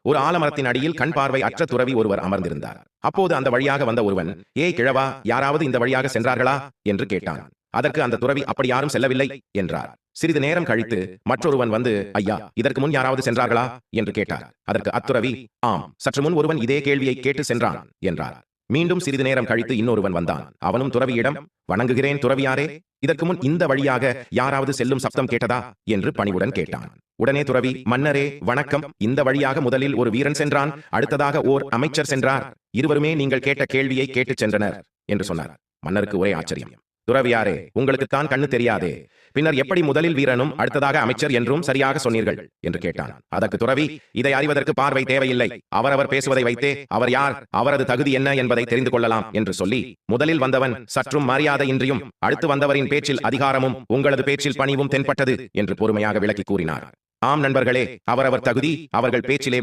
ஒரு ஆலமரத்தின் அடியில் கண் பார்வை அற்ற துறவி ஒருவர் அமர்ந்திருந்தார். அப்போது அந்த வழியாக வந்த ஒருவன், ஏய் கிழவா, யாராவது இந்த வழியாக சென்றார்களா என்று கேட்டான். அதற்கு அந்த துறவி, அப்படி யாரும் செல்லவில்லை என்றார். சிறிது நேரம் கழித்து மற்றொருவன் வந்து, ஐயா, இதற்கு முன் யாராவது சென்றார்களா என்று கேட்டார். அதற்கு அத்துறவி, ஆம், சற்று முன் ஒருவன் இதே கேள்வியை கேட்டு சென்றான் என்றார். மீண்டும் சிறிது நேரம் கழித்து இன்னொருவன் வந்தான். அவனும் துறவியிடம், வணங்குகிறேன் துறவியாரே, இதற்கு முன் இந்த வழியாக யாராவது செல்லும் சப்தம் கேட்டதா என்று பணிவுடன் கேட்டான். உடனே துறவி, மன்னரே வணக்கம், இந்த வழியாக முதலில் ஒரு வீரன் சென்றான், அடுத்ததாக ஓர் அமைச்சர் சென்றார், இருவருமே நீங்கள் கேட்ட கேள்வியை கேட்டுச் சென்றனர் என்று சொன்னார். மன்னருக்கு ஒரே ஆச்சரியம். துறவியாரே, உங்களுக்குத்தான் கண்ணு தெரியாதே, பின்னர் எப்படி முதலில் வீரனும் அடுத்ததாக அமைச்சர் என்றும் சரியாக சொன்னீர்கள் என்று கேட்டான். அதற்கு துறவி, இதை அறிவதற்கு பார்வை தேவையில்லை, அவரவர் பேசுவதை வைத்தே அவர் யார், அவரது தகுதி என்ன என்பதை தெரிந்து கொள்ளலாம் என்று சொல்லி, முதலில் வந்தவன் சற்றும் மரியாதையின்றியும் அடுத்து வந்தவரின் பேச்சில் அதிகாரமும் உங்களது பேச்சில் பணிவும் தென்பட்டது என்று பொறுமையாக விளக்கி கூறினார். ஆம் நண்பர்களே, அவரவர் தகுதி அவர்கள் பேச்சிலே